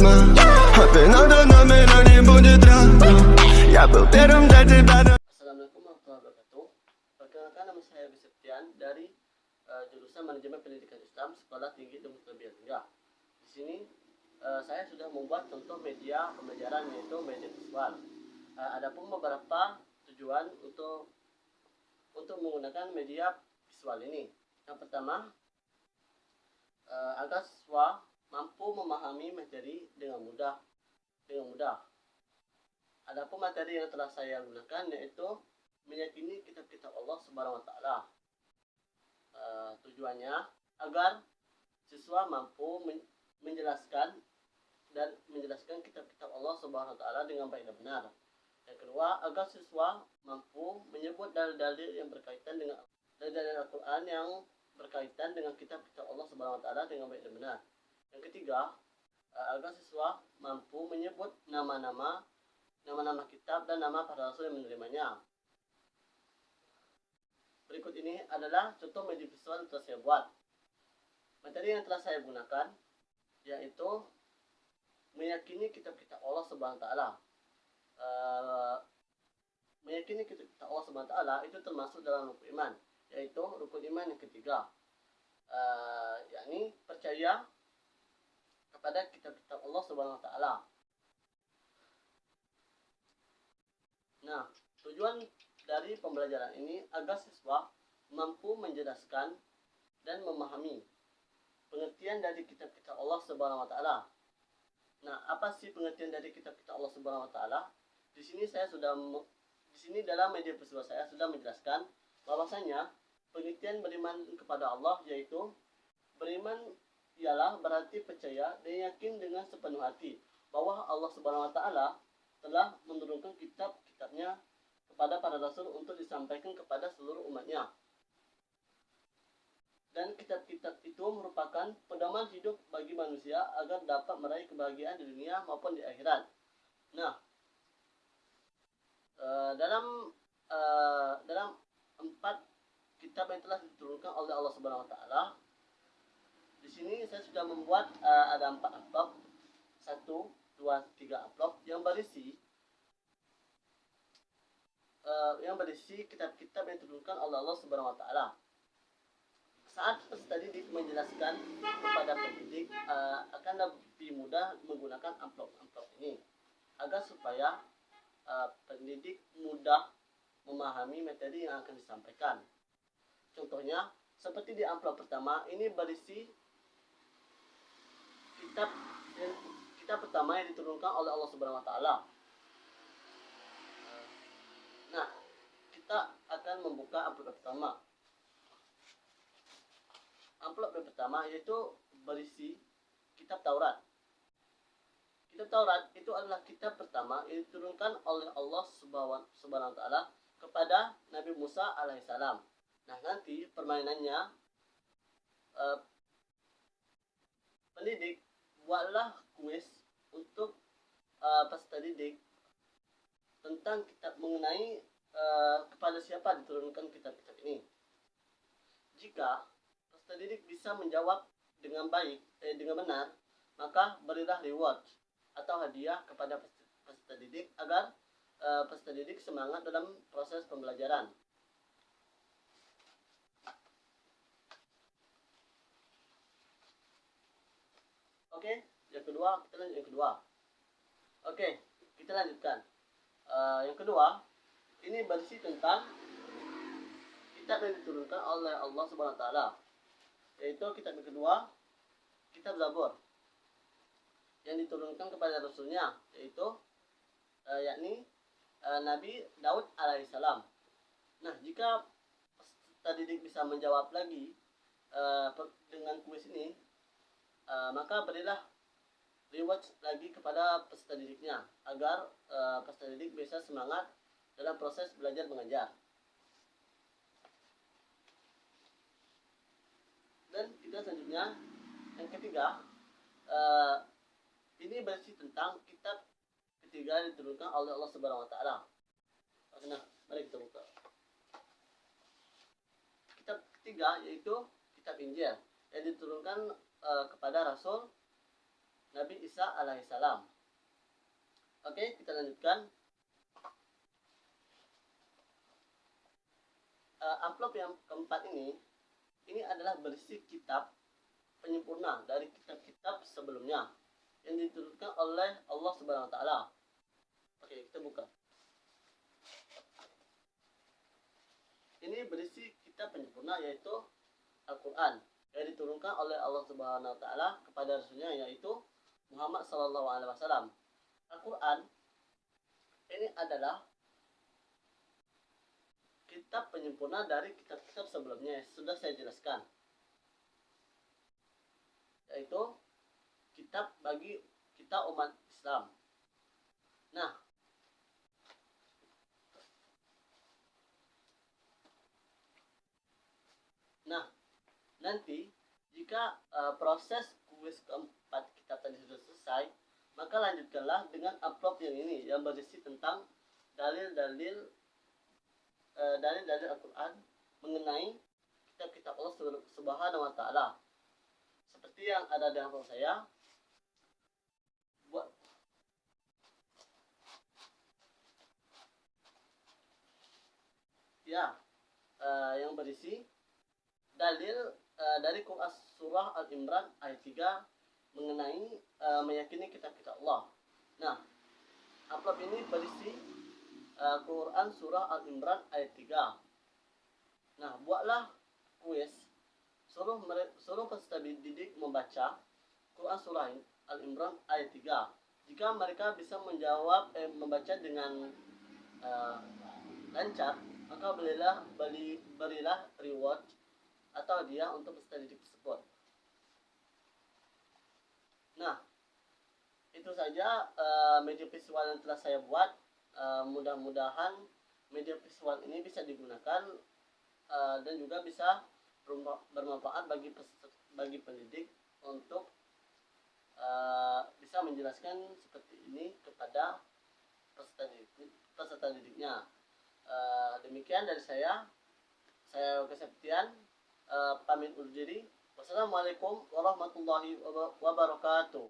吗？别闹得那么让你不知道，要不别动在嘴巴的。 Assalamualaikum warahmatullahi wabarakatuh. Perkenalkan, nama saya Abi Septian dari jurusan Manajemen Pendidikan Islam Sekolah Tinggi Ilmu Tarbiyah Tinggi. Di sini saya sudah membuat contoh media pembelajaran, yaitu media visual. Adapun beberapa tujuan untuk menggunakan media visual ini. Yang pertama, agar siswa mampu memahami materi dengan mudah. Adapun materi yang telah saya gunakan yaitu meyakini kitab-kitab Allah Subhanahu wa taala. Tujuannya agar siswa mampu menjelaskan kitab-kitab Allah Subhanahu wa taala dengan baik dan benar. Yang kedua, agar siswa mampu menyebut dalil-dalil yang berkaitan dengan dalil Al-Qur'an yang berkaitan dengan kitab-kitab Allah Subhanahu wa taala dengan baik dan benar. Yang ketiga, agar siswa mampu menyebut nama-nama kitab dan nama para rasul yang menerimanya. Berikut ini adalah contoh media visual yang telah saya buat. Materi yang telah saya gunakan yaitu meyakini kitab-kitab Allah Subhanahu wa taala. Meyakini kitab-kitab Allah Subhanahu wa taala itu termasuk dalam rukun iman, yaitu rukun iman yang ketiga, yakni percaya kepada kitab-kitab Allah Subhanahu wa taala. Nah, tujuan dari pembelajaran ini agar siswa mampu menjelaskan dan memahami pengertian dari kitab-kitab Allah Subhanahu wa taala. Nah, apa sih pengertian dari kitab-kitab Allah Subhanahu wa taala? Di sini dalam media visual saya sudah menjelaskan bahwasanya pengertian beriman kepada Allah yaitu beriman ialah berarti percaya dan yakin dengan sepenuh hati bahwa Allah Subhanahu wa taala telah menurunkan kitab-kitabnya kepada para rasul untuk disampaikan kepada seluruh umatnya. Dan kitab-kitab itu merupakan pedoman hidup bagi manusia agar dapat meraih kebahagiaan di dunia maupun di akhirat. Nah, dalam 4 kitab yang telah diturunkan oleh Allah Subhanahu wa taala, di sini saya sudah membuat ada 4 amplop, 1, 2, 3 amplop yang berisi kitab-kitab yang diturunkan oleh Allah Subhanahu wa taala. Saat peserta didik menjelaskan kepada pendidik akan lebih mudah menggunakan amplop-amplop ini agar supaya pendidik mudah memahami materi yang akan disampaikan. Contohnya, seperti di amplop pertama ini berisi kitab pertama yang diturunkan oleh Allah Subhanahu wa taala. Nah, kita akan membuka amplop pertama. Amplop yang pertama yaitu berisi kitab Taurat. Kitab Taurat itu adalah kitab pertama yang diturunkan oleh Allah Subhanahu wa taala kepada Nabi Musa alaihissalam. Nah, nanti permainannya, pendidik buatlah kuis untuk peserta didik tentang kitab mengenai kepada siapa diturunkan kitab-kitab ini. Jika peserta didik bisa menjawab dengan baik, dengan benar, maka berilah reward atau hadiah kepada peserta didik agar peserta didik semangat dalam proses pembelajaran. Oke, yang kedua, kita lanjut yang kedua. Oke, kita lanjutkan. Yang kedua, ini berisi tentang kitab yang diturunkan oleh Allah Subhanahu wa taala, yaitu kitab yang kedua, kitab Zabur, yang diturunkan kepada rasulnya, yaitu yakni Nabi Daud alaihissalam. Nah, jika peserta didik bisa menjawab lagi dengan kuis ini, maka berilah reward lagi kepada peserta didiknya agar peserta didik bisa semangat dalam proses belajar mengajar. Dan kita selanjutnya yang ketiga, ini berisi tentang kitab ketiga yang diturunkan oleh Allah Subhanahu wa taala. Nah, mari kita buka. Kitab ketiga yaitu kitab Injil yang diturunkan kepada Rasul Nabi Isa alaihissalam. Oke, kita lanjutkan. Amplop yang keempat ini adalah berisi kitab penyempurna dari kitab-kitab sebelumnya yang diturunkan oleh Allah Subhanahu wa taala. Oke, kita buka. Ini berisi kitab penyempurna yaitu Al-Qur'an yang diturunkan oleh Allah Subhanahu wa taala kepada rasulnya yaitu Muhammad sallallahu alaihi wasallam. Al-Qur'an ini adalah kitab penyempurna dari kitab-kitab sebelumnya, sudah saya jelaskan, yaitu kitab bagi kita umat Islam. Nah, nanti jika proses kuis keempat kitab tadi sudah selesai, maka lanjutkanlah dengan amplop yang ini yang berisi tentang dalil-dalil Al-Quran mengenai kitab-kitab Allah Subhanahu wa taala. Seperti yang ada di hadapan saya. Buat ya, yang berisi dalil dari Quran surah Al-Imran ayat 3 mengenai meyakini kitab-kitab Allah. Nah, amplop ini berisi Quran surah Al-Imran ayat 3. Nah, buatlah kuis, suruh peserta didik membaca Quran surah Al-Imran ayat 3. Jika mereka bisa menjawab membaca dengan lancar, maka berilah reward atau hadiah untuk peserta didik tersebut. Nah, itu saja media visual yang telah saya buat. Mudah-mudahan media visual ini bisa digunakan dan juga bisa bermanfaat bagi pendidik untuk bisa menjelaskan seperti ini kepada peserta didiknya. Demikian dari saya Keseptian pamit undur diri. Wassalamualaikum warahmatullahi wabarakatuh.